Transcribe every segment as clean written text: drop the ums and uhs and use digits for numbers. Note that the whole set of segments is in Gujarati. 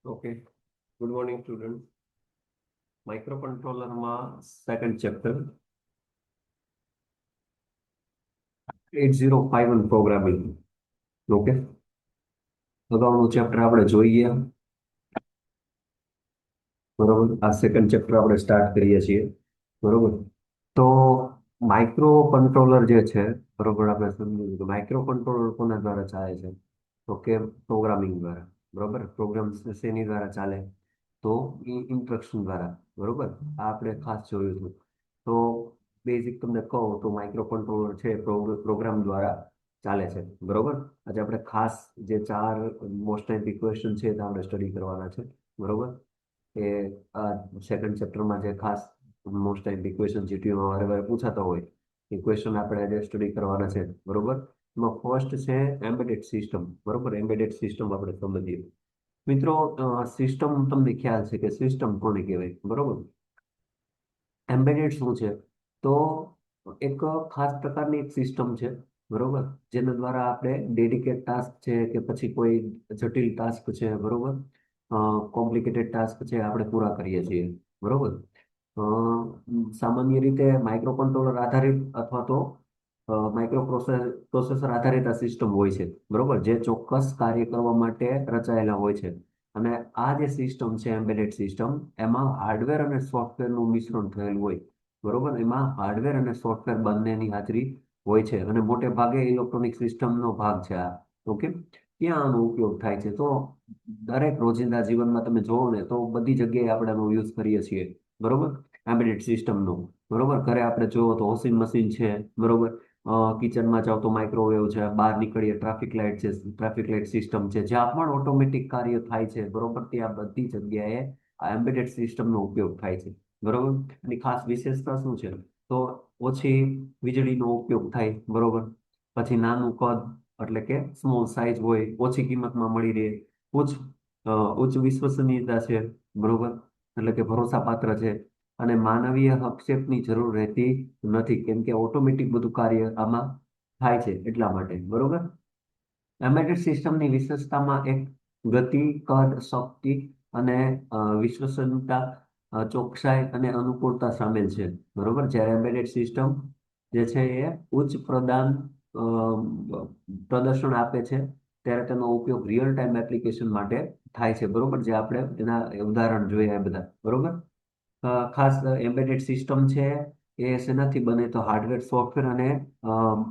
Okay, good morning student. માઇક્રોકન્ટ્રોલરમાં સેકન્ડ ચેપ્ટર 8051 પ્રોગ્રામિંગ. ઓકે, અગાઉનું ચેપ્ટર આપણે જોઈ ગયા. બરોબર, આ સેકન્ડ ચેપ્ટર આપણે સ્ટાર્ટ કરીએ છીએ. બરોબર, તો માઇક્રો કંટ્રોલર જે છે, બરોબર, આપણે સમજ્યું કે માઇક્રો કંટ્રોલર કોના દ્વારા ચાલે છે? તો કે પ્રોગ્રામિંગ દ્વારા. બરોબર, પ્રોગ્રામ શેની દ્વારા ચાલે? તો એ ઇન્સ્ટ્રક્શન દ્વારા. બરોબર, આ આપણે ખાસ જોયું હતું. તો બેઝિક તમને કહું તો માઇક્રો કંટ્રોલર છે પ્રોગ્રામ દ્વારા ચાલે છે. બરોબર, આજે આપણે ખાસ જે ચાર મોસ્ટ આઈપી ક્વેશ્ચન છે તે આપણે સ્ટડી કરવાના છે. બરોબર, એ આ સેકન્ડ ચેપ્ટરમાં જે ખાસ મોસ્ટ આઈપી ક્વેશ્ચન જીટીયુમાં વારે વારે પૂછાતા હોય એ ક્વેશ્ચન આપણે આજે સ્ટડી કરવાના છે. બરોબર, એમાં ફર્સ્ટ છે એમ્બેડેડ સિસ્ટમ. બરોબર, એમ્બેડેડ સિસ્ટમ આપણે સમજીએ. મિત્રો, સિસ્ટમ તમને ખ્યાલ છે કે સિસ્ટમ કોને કહેવાય? બરોબર, એમ્બેડેડ શું છે? તો એક ખાસ પ્રકારની એક સિસ્ટમ છે. બરોબર, જેના દ્વારા આપણે ડેડિકેટ ટાસ્ક છે કે પછી કોઈ જટિલ ટાસ્ક છે, બરોબર, કોમ્પ્લિકેટેડ ટાસ્ક છે, આપણે પૂરા કરીએ છીએ. બરોબર, અ, સામાન્ય રીતે માઇક્રો કંટ્રોલર આધારિત અથવા તો માઇક્રો પ્રોસેસર આધારિત આ સિસ્ટમ હોય છે. બરોબર, જે ચોક્કસ કાર્ય કરવા માટે રચાયેલા હોય છે. અને આ જે સિસ્ટમ છે એમ્બેડેડ સિસ્ટમ, એમાં હાર્ડવેર અને સોફ્ટવેરનું મિશ્રણ થયેલું હોય. બરોબર, એમાં હાર્ડવેર અને સોફ્ટવેર બંનેની હાજરી હોય છે અને મોટે ભાગે ઇલેક્ટ્રોનિક સિસ્ટમનો ભાગ છે આ. ઓકે, ક્યાં આનો ઉપયોગ થાય છે? તો દરેક રોજિંદા જીવનમાં તમે જોવો ને તો બધી જગ્યાએ આપણે આનો યુઝ કરીએ છીએ. બરોબર, એમ્બેડેડ સિસ્ટમનો. બરોબર, ઘરે આપણે જોવો તો વોશિંગ મશીન છે. બરોબર, કિચનમાં જાઓ તો માઇક્રોવેવ છે, બહાર નીકળીએ ટ્રાફિક લાઇટ છે, ટ્રાફિક લાઇટ સિસ્ટમ છે, જ્યાં પણ ઓટોમેટિક કાર્ય થાય છે. બરોબર, ત્યાં બધી જગ્યાએ આ એમ્બેડેડ સિસ્ટમનો ઉપયોગ થાય છે. બરોબર, એની ખાસ વિશેષતા શું છે? તો ઓછી વીજળીનો ઉપયોગ થાય. બરોબર, પછી નાનું કદ એટલે કે સ્મોલ સાઇઝ હોય, ઓછી કિંમતમાં મળી રહે, ઉચ્ચ ઉચ્ચ વિશ્વસનીયતા છે. બરોબર, એટલે કે ભરોસાપાત્ર છે. અને માનવીય હસ્તક્ષેપની જરૂર રહેતી નથી, કેમ કે ઓટોમેટિક બધું કાર્ય આમાં થાય છે એટલા માટે. બરોબર, એમ્બેડેડ સિસ્ટમની વિશેષતામાં એક ગતિ, કદ, શક્તિ અને વિશ્વસનીયતા, ચોકસાઈ અને અનુકૂળતા સામેલ છે. બરોબર, જ્યારે એમ્બેડેડ સિસ્ટમ જે છે એ ઉચ્ચ અ, પ્રદર્શન આપે છે, ત્યારે તેનો ઉપયોગ રિયલ ટાઈમ એપ્લિકેશન માટે થાય છે. બરોબર, જે આપણે એના ઉદાહરણ જોયા એ બધા. બરોબર, ખાસ એમ્બેડેડ સિસ્ટમ છે એ શેનાથી બને? તો હાર્ડવેર, સોફ્ટવેર અને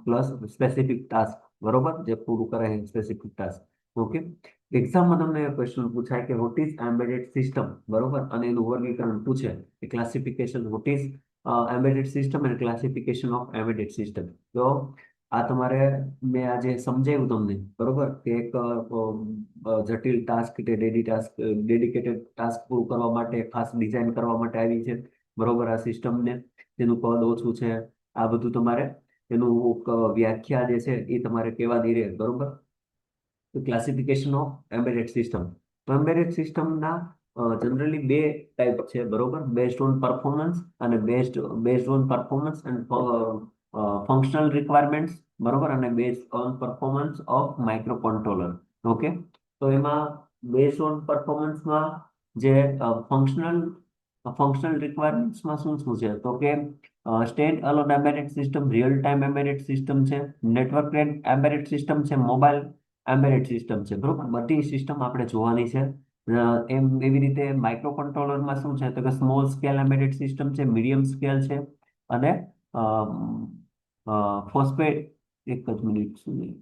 પ્લસ સ્પેસિફિક ટાસ્ક. બરોબર, જે પૂરું કરે છે સ્પેસિફિક ટાસ્ક. ઓકે, એક્ઝામમાં તમને ક્વેશ્ચન પૂછાય કે વોટ ઇઝ એમ્બેડેડ સિસ્ટમ? બરોબર, અને એનું વર્ગીકરણ પૂછે કે classification what is embedded system અને ક્લાસિફિકેશન ઓફ એમ્બેડેડ સિસ્ટમ. તો આ તમારે મેં આજે સમજાવ્યું તમને. બરોબર, કે એક જટિલ ટાસ્ક કે ડેડિકેટેડ ટાસ્ક પૂરું કરવા માટે ખાસ ડિઝાઇન કરવા માટે આવી છે. બરોબર, આ સિસ્ટમને તેનું કદ ઓછું છે, આ બધું તમારે એનું વ્યાખ્યા જે છે એ તમારે કહેવાની રહે. બરોબર, ક્લાસિફિકેશન ઓફ એમ્બેડેડ સિસ્ટમ. તો એમ્બેડેડ સિસ્ટમના જનરલી બે ટાઈપ છે. બરોબર, બેઝડ ઓન પરફોર્મન્સ અને based on performance and functional requirements. બરોબર, અને based on performance of micro controller. Okay, તો એમાં બેઝડ ઓન પરફોર્મન્સમાં જે ફંક્શનલ ફંક્શનલ રિક્વાયરમેન્ટ્સમાં શું શું છે? તો કે stand alone embedded system, real time embedded system છે, નેટવર્ક એમ્બેડેડ સિસ્ટમ છે, મોબાઈલ એમ્બેડેડ સિસ્ટમ છે. બરોબર, બધી સિસ્ટમ આપણે જોવાની છે. એવી રીતે માઇક્રો કંટ્રોલરમાં શું છે? તો કે સ્મોલ સ્કેલ એમ્બેડેડ સિસ્ટમ છે, મીડિયમ સ્કેલ છે અને ફોસ્ફેટ, એક જ મિનિટ સુધી,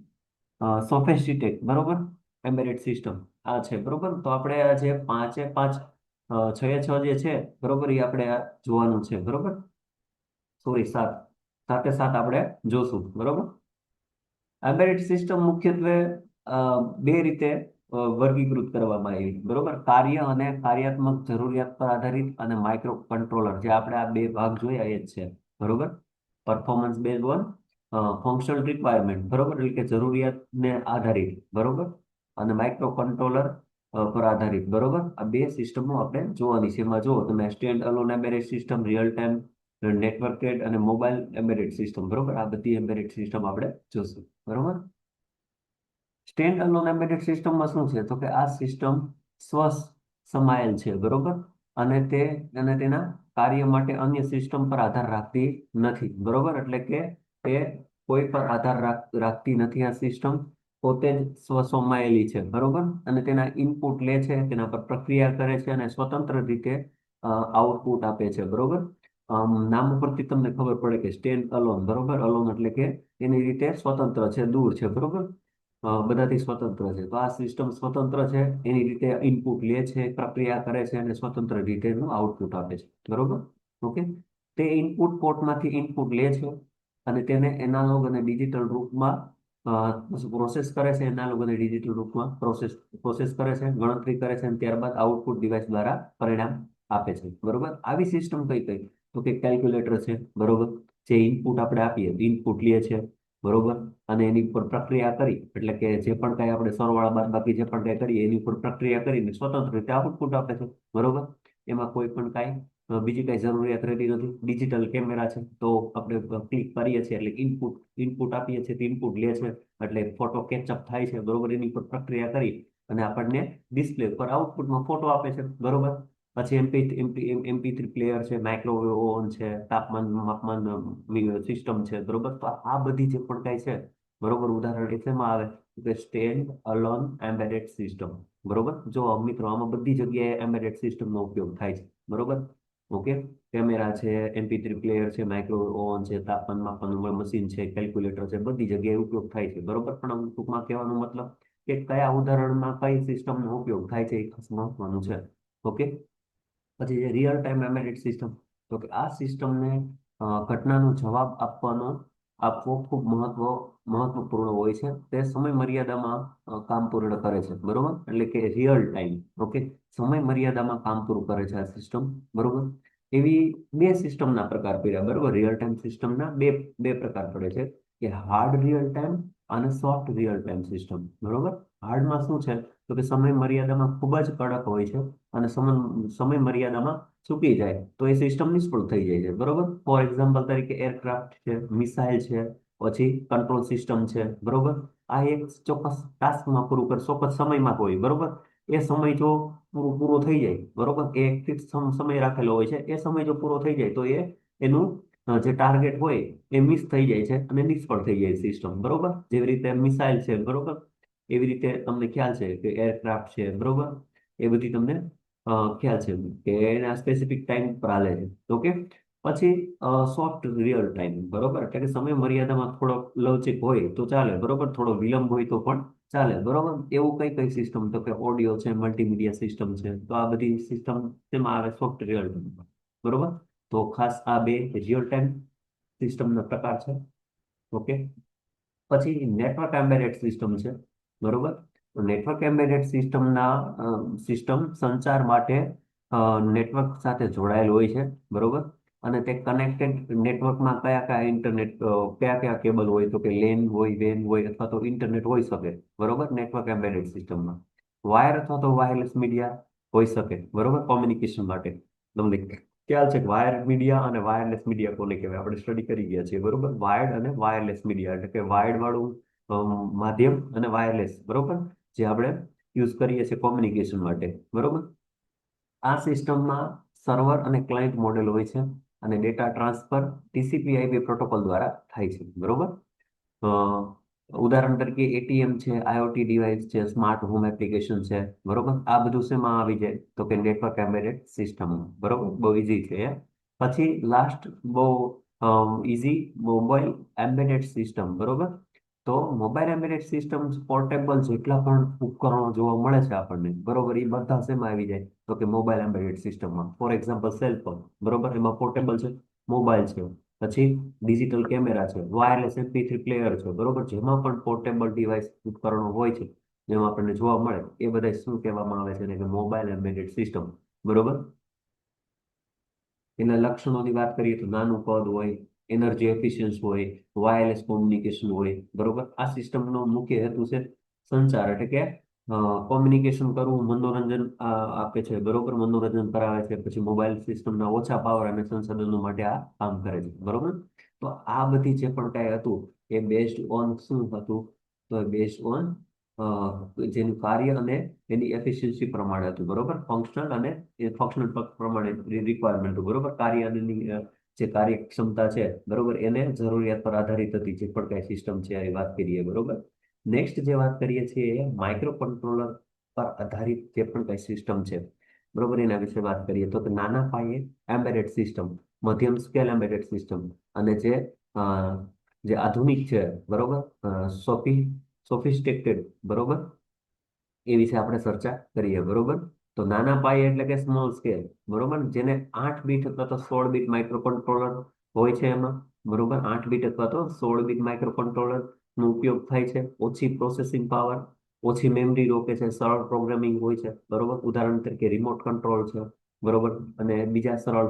સોફેસ્ટિકેટ. બરોબર, એમ્બેડેડ સિસ્ટમ આ છે. બરોબર, તો આપણે આ જે પાંચે પાંચ છ એ છ જે છે, બરોબર, એ આપણે આ જોવાનું છે. બરોબર, સોરી, સાતે સાત આપણે જોશું. બરોબર, એમ્બેડેડ સિસ્ટમ મુખ્યત્વે બે રીતે વર્ગીકૃત કરવામાં આવી. બરોબર, કાર્ય અને કાર્યાત્મક જરૂરિયાત પર આધારિત અને માઇક્રો કંટ્રોલર, જે આપણે આ બે ભાગ જોયા એ જ છે. બરોબર, performance base on functional requirement. બરોબર, એટલે કે જરૂરિયાતને આધારિત. બરોબર, અને માઇક્રો કંટ્રોલર પર આધારિત. બરોબર, આ બે સિસ્ટમો આપણે જોવાની છે. એમાં જુઓ તમે stand alone embedded system, real time networked અને મોબાઈલ એમ્બેડેડ સિસ્ટમ. બરોબર, આ બધી એમ્બેડેડ સિસ્ટમ આપણે જોશું. બરોબર, સ્ટેન્ડ અલોન એમ્બેડેડ સિસ્ટમમાં શું છે? તો કે આ સિસ્ટમ સ્વ સમાયેલ છે, બરોબર. અને તે અને તેના કાર્ય માટે અન્ય સિસ્ટમ પર આધાર રાખતી નથી, બરોબર. એટલે કે તે કોઈ પર આધાર રાખતી નથી આ સિસ્ટમ, પોતે જ સ્વસમાયેલી છે, બરોબર. અને તેના ઇનપુટ લે છે, તેના પર પ્રક્રિયા કરે છે અને સ્વતંત્ર રીતે આઉટપુટ આપે છે, બરોબર. નામ ઉપરથી તમને ખબર પડે કે સ્ટેન્ડ અલોન, બરોબર. અલોન એટલે કે એની રીતે સ્વતંત્ર છે, દૂર છે, બરોબર. બધાથી સ્વતંત્ર છે. તો આ સિસ્ટમ સ્વતંત્ર છે, એની રીતે ઇનપુટ લે છે, પ્રક્રિયા કરે છે અને સ્વતંત્ર રીતે એનું આઉટપુટ આપે છે, બરોબર. ઓકે. તે ઇનપુટ પોર્ટમાંથી ઇનપુટ લે છે અને તેને એનાલોગ અને ડિજિટલ રૂપમાં પ્રોસેસ કરે છે. એનાલોગ અને ડિજિટલ રૂપમાં પ્રોસેસ કરે છે, ગણતરી કરે છે અને ત્યારબાદ આઉટપુટ ડિવાઇસ દ્વારા પરિણામ આપે છે, બરોબર. આવી સિસ્ટમ કઈ કઈ? તો કે કેલ્ક્યુલેટર છે, બરોબર. જે ઇનપુટ આપણે આપીએ, ઇનપુટ લે છે, બરોબર. અને એની ઉપર પ્રક્રિયા કરી, એટલે કે જે પણ કઈ આપણે સરવાળા બાદબાકી જે પણ કઈ કરીએ એની ઉપર પ્રક્રિયા કરીને સ્વતંત્ર રીતે આઉટપુટ આપે છે, બરોબર. એમાં કોઈ પણ કાંઈ બીજી કઈ જરૂરિયાત રહેતી નથી. ડિજિટલ કેમેરા છે, તો આપણે ક્લિક કરીએ છીએ એટલે ઇનપુટ આપીએ છીએ, ઇનપુટ લે છે એટલે ફોટો કેચઅપ થાય છે, બરોબર. એની ઉપર પ્રક્રિયા કરી અને આપણને ડિસ્પ્લે પર આઉટપુટમાં ફોટો આપે છે, બરોબર. પછી MP3 પ્લેયર છે, માઇક્રોવેવ ઓવન છે, તાપમાન માપન સિસ્ટમ છે, બરોબર. તો આ બધી જે પણ કાંઈ છે, બરોબર, ઉદાહરણ એ શેમાં આવે કે સ્ટેન્ડ અલોન એમ્બેડેડ સિસ્ટમ, બરોબર. જો મિત્રો આમાં બધી જગ્યાએ એમ્બેડેડ સિસ્ટમનો ઉપયોગ થાય છે, બરોબર. ઓકે. કેમેરા છે, MP3 પ્લેયર છે, માઇક્રોવેવ ઓવન છે, તાપમાન માપવાનું મશીન છે, કેલ્ક્યુલેટર છે, બધી જગ્યાએ ઉપયોગ થાય છે, બરોબર. પણ ટૂંકમાં કહેવાનો મતલબ કે કયા ઉદાહરણમાં કઈ સિસ્ટમનો ઉપયોગ થાય છે એ ખાસ મહત્વનું છે. ઓકે. પછી જે રિયલ ટાઈમ એમ્બેડેડ સિસ્ટમ, તો કે આ સિસ્ટમને ઘટનાનો જવાબ આપવો ખૂબ મહત્વપૂર્ણ હોય છે. તે સમય મર્યાદામાં કામ પૂર્ણ કરે છે, બરોબર. એટલે કે રિયલ ટાઈમ. ઓકે. સમય મર્યાદામાં કામ પૂરું કરે છે આ સિસ્ટમ, બરોબર. એવી બે સિસ્ટમના પ્રકાર પડ્યા, બરોબર. રિયલ ટાઈમ સિસ્ટમના બે બે પ્રકાર પડે છે, કે હાર્ડ રિયલ ટાઈમ અને સોફ્ટ રિયલ ટાઈમ સિસ્ટમ, બરોબર. હાર્ડમાં શું છે? તો કે સમય મર્યાદામાં ખૂબ જ કડક હોય છે અને સમય મર્યાદામાં ચૂકી જાય તો એ સિસ્ટમ નિષ્ફળ થઈ જાય છે, બરોબર. ફોર એક્ઝામ્પલ તરીકે એરક્રાફ્ટ છે, મિસાઇલ છે, પછી કંટ્રોલ સિસ્ટમ છે, બરોબર. આ એક ચોક્કસ ટાસ્કમાં પૂરું કરે, ચોક્કસ સમયમાં હોય, બરોબર. એ સમય જો પૂરો થઈ જાય, બરોબર, એ એક ફિક્સ સમય રાખેલો હોય છે, એ સમય જો પૂરો થઈ જાય તો એનું જે ટાર્ગેટ હોય એ મિસ થઈ જાય છે અને નિષ્ફળ થઈ જાય સિસ્ટમ, બરોબર. જેવી રીતે મિસાઇલ છે, બરોબર. એવી રીતે તમને ખ્યાલ છે કે એરક્રાફ્ટ છે, બરોબર. એ બધી તમને ખ્યાલ છે કે એના સ્પેસિફિક ટાઈમ પર હાલે છે. ઓકે. પછી સોફ્ટ રિયલ ટાઈમ, બરોબર. એટલે કે સમય મર્યાદામાં થોડો લવચીક હોય તો ચાલે, બરોબર. થોડો વિલંબ હોય તો પણ ચાલે, બરોબર. એવું કઈ કઈ સિસ્ટમ? તો કે ઓડિયો છે, મલ્ટીમીડિયા સિસ્ટમ છે. તો આ બધી સિસ્ટમ તેમાં આવે સોફ્ટ રિયલ ટાઈમ, બરોબર. તો ખાસ આ બે રિયલ ટાઈમ સિસ્ટમના પ્રકાર છે. ઓકે. પછી નેટવર્ક એમ્બેડેડ સિસ્ટમ છે, બરોબર. તો નેટવર્ક એમ્બેડેડ સિસ્ટમ સંચાર માટે નેટવર્ક સાથે જોડાયેલ હોય છે, બરોબર. અને તે કનેક્ટેડ નેટવર્કમાં કયા કયા ઇન્ટરનેટ કયા કયા કેબલ હોય? તો કે લેન હોય, વેન હોય અથવા તો ઇન્ટરનેટ હોઈ શકે, બરોબર. નેટવર્ક એમ્બેડેડ સિસ્ટમમાં વાયર અથવા તો વાયરલેસ મીડિયા હોઈ શકે, બરોબર, કોમ્યુનિકેશન માટે. તમને ખ્યાલ છે કે વાયર મીડિયા અને વાયરલેસ મીડિયા કોને કહેવાય? આપણે સ્ટડી કરી ગયા છીએ, બરોબર. વાયર્ડ અને વાયરલેસ મીડિયા એટલે કે વાયર્ડ વાળું માધ્યમ અને વાયરલેસ, બરોબર, જે આપણે યુઝ કરીએ છીએ કોમ્યુનિકેશન માટે, બરોબર. આ સિસ્ટમમાં સર્વર અને ક્લાયન્ટ મોડેલ હોય છે અને ડેટા ટ્રાન્સફર TCP/IP પ્રોટોકોલ દ્વારા થાય છે, બરોબર. અ, ઉદાહરણ તરીકે એટીએમ છે, IoT ડિવાઇસ છે, સ્માર્ટ હોમ એપ્લિકેશન છે, બરોબર. આ બધું શેમાં આવી જાય? તો કે નેટવર્ક એમ્બેડેડ સિસ્ટમમાં, બરોબર. બહુ ઇઝી છે પછી લાસ્ટ બહુ ઇઝી, મોબાઈલ એમ્બેડેડ સિસ્ટમ, બરોબર. તો મોબાઈલ એમ્બેડેડ સિસ્ટમ પોર્ટેબલ જેટલા પણ ઉપકરણો જોવા મળે છે આપણને, બરોબર, એ બધા શેમાં આવી જાય? તો કે મોબાઈલ એમ્બેડેડ સિસ્ટમમાં. ફોર એક્ઝામ્પલ સેલફોન, બરોબર, એમાં પોર્ટેબલ છે, મોબાઈલ છે. પછી ડિજિટલ કેમેરા છે, વાયરલેસ MP3 પ્લેયર છે, બરોબર. જેમાં પણ પોર્ટેબલ ડિવાઇસ ઉપકરણો હોય છે જેમાં આપણને જોવા મળે એ બધા શું કહેવામાં આવે છે? એટલે કે મોબાઈલ એમ્બેડેડ સિસ્ટમ, બરોબર. એના લક્ષણોની વાત કરીએ તો નાનું કદ હોય, એનર્જી એફિશિયન્સ હોય, વાયરલેસ કોમ્યુનિકેશન હોય, બરોબર. આ સિસ્ટમનો મુખ્ય હેતુ છે સંચાર, એટલે કે કોમ્યુનિકેશન કરવું, મનોરંજન આપે છે, બરોબર, મનોરંજન કરાવે છે. પછી મોબાઈલ સિસ્ટમના ઓછા પાવર અને સંસાધનો માટે આ કામ કરે છે, બરોબર. તો આ બધી જે પણ કાંઈ હતું એ બેઝડ ઓન શું હતું? તો બેઝડ ઓન જેનું કાર્ય અને એની એફિશિયન્સી પ્રમાણે હતું, બરોબર. ફંક્શનલ અને ફંક્શનલ પ્રમાણે રિક્વાયરમેન્ટ, બરોબર. કાર્ય અને જે કાર્યક્ષમતા છે, બરોબર, એને જરૂરિયાત પર આધારિત હતી, જે પણ કઈ સિસ્ટમ છે એ વાત કરીએ, બરોબર. નેક્સ્ટ જે વાત કરીએ છીએ એ માઇક્રો કંટ્રોલર પર આધારિત જે પણ કઈ સિસ્ટમ છે, બરોબર, એના વિશે વાત કરીએ તો કે નાના પાયે એમ્બેડેડ સિસ્ટમ, મધ્યમ સ્કેલ એમ્બેડેડ સિસ્ટમ અને અ, જે આધુનિક છે, બરોબર, સોફિસ્ટિકેટેડ, બરોબર, એ વિશે આપણે ચર્ચા કરીએ, બરોબર. તો નાના પાયે એટલે કે સ્મોલ સ્કેલ, બરોબર, જેને 8 બીટ અથવા તો 16 બીટ માઇક્રો કંટ્રોલર હોય છે એમાં, બરોબર. 8 બીટ અથવા તો 16 બીટ માઇક્રો કંટ્રોલર નો ઉપયોગ થાય છે. ઓછી પ્રોસેસિંગ પાવર, ઓછી મેમરી રોકે છે, સરળ પ્રોગ્રામિંગ હોય છે, બરોબર. ઉદાહરણ તરીકે રિમોટ કંટ્રોલ છે, બરોબર, અને બીજા સરળ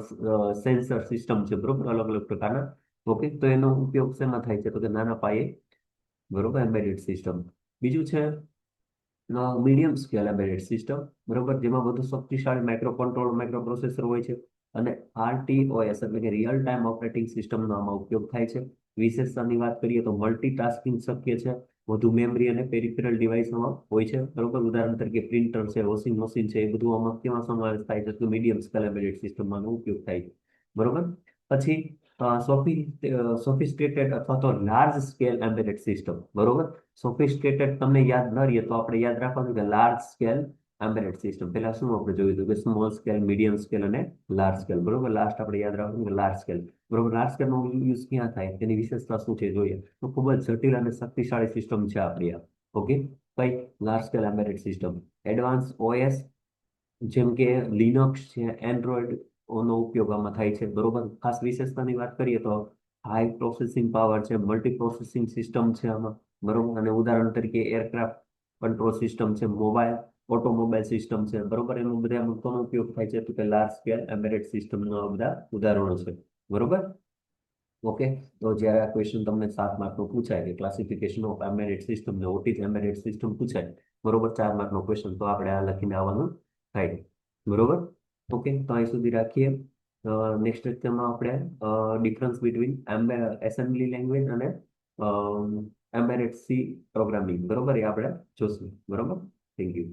સેન્સર સિસ્ટમ છે, બરોબર, અલગ અલગ પ્રકારના. ઓકે, તો એનો ઉપયોગ શેમાં થાય છે તો કે નાના પાયે, બરોબર, એમ્બેડેડ સિસ્ટમ. બીજું છે મીડિયમ સ્કેલ એમ્બેડેડ સિસ્ટમ, બરોબર, જેમાં વધુ શક્તિશાળી માઇક્રો કંટ્રોલ માઇક્રો પ્રોસેસર હોય છે અને આરટીઓએસ એટલે કે રિયલ ટાઈમ ઓપરેટિંગ સિસ્ટમનો આમાં ઉપયોગ થાય છે. વિશેષતાની વાત કરીએ તો મલ્ટીટાસ્કિંગ શક્ય છે, વધુ મેમરી અને પેરિફેરલ ડિવાઇસમાં હોય છે, બરોબર. ઉદાહરણ તરીકે પ્રિન્ટર છે, વોશિંગ મશીન છે, એ બધું આમાં કેમાં સમાવેશ થાય છે તો મીડિયમ સ્કેલ એમ્બેડેડ સિસ્ટમમાં ઉપયોગ થાય છે, બરોબર. પછી સોફિસ્ટિકેટેડ અથવા તો લાર્જ સ્કેલ એમ્બેડેડ સિસ્ટમ, બરોબર. સોફિસ્ટિકેટેડ તમને યાદ ન રહીએ તો આપણે યાદ રાખવાનું કે લાર્જ સ્કેલ એમ્બેડેડ સિસ્ટમ. પહેલા શું આપણે જોયું હતું કે સ્મોલ સ્કેલ, મીડિયમ સ્કેલ અને લાર્જ સ્કેલ, બરોબર. લાસ્ટ આપણે યાદ રાખવાનું કે લાર્જ સ્કેલ, બરોબર. લાર્જ સ્કેલ નો યુઝ ક્યાં થાય, તેની વિશેષતા શું છે જોઈએ તો ખૂબ જ જટિલ અને શક્તિશાળી સિસ્ટમ છે આપણી આ. ઓકે, કઈ large scale embedded system, advance OS જેમ કે લિનક્સ છે, એન્ડ્રોઈડ નો ઉપયોગ આમાં થાય છે, બરોબર. ખાસ વિશેષતાની વાત કરીએ તો હાઈ પ્રોસેસિંગ પાવર છે, મલ્ટી પ્રોસેસિંગ સિસ્ટમ છે આમાં, બરોબર. અને ઉદાહરણ તરીકે એરક્રાફ્ટ કંટ્રોલ સિસ્ટમ છે, મોબાઈલ ઓટોમોબાઈલ સિસ્ટમ છે, બરોબર. એમાં બધા કોનો ઉપયોગ થાય છે તો કે લાર્જ સ્કેલ એમ્બેડેડ સિસ્ટમના બધા ઉદાહરણો છે, બરોબર. ઓકે, તો જ્યારે આ ક્વેશ્ચન તમને 7 માર્કનો પૂછાય કે ક્લાસિફિકેશન ઓફ એમ્બેડેડ સિસ્ટમ ને વોટ ઇઝ એમ્બેડેડ સિસ્ટમ પૂછાય, બરોબર, 4 માર્કનો ક્વેશ્ચન, તો આપણે આ લખીને આવવાનું થાય, બરોબર. ઓકે, તો અહીં સુધી રાખીએ. નેક્સ્ટ લેક્ચરમાં આપણે ડિફરન્સ બિટવીન એસેમ્બલી લેંગ્વેજ અને એમ્બેડેડ સી પ્રોગ્રામિંગ, બરોબર, એ આપણે જોશું, બરોબર. Thank you.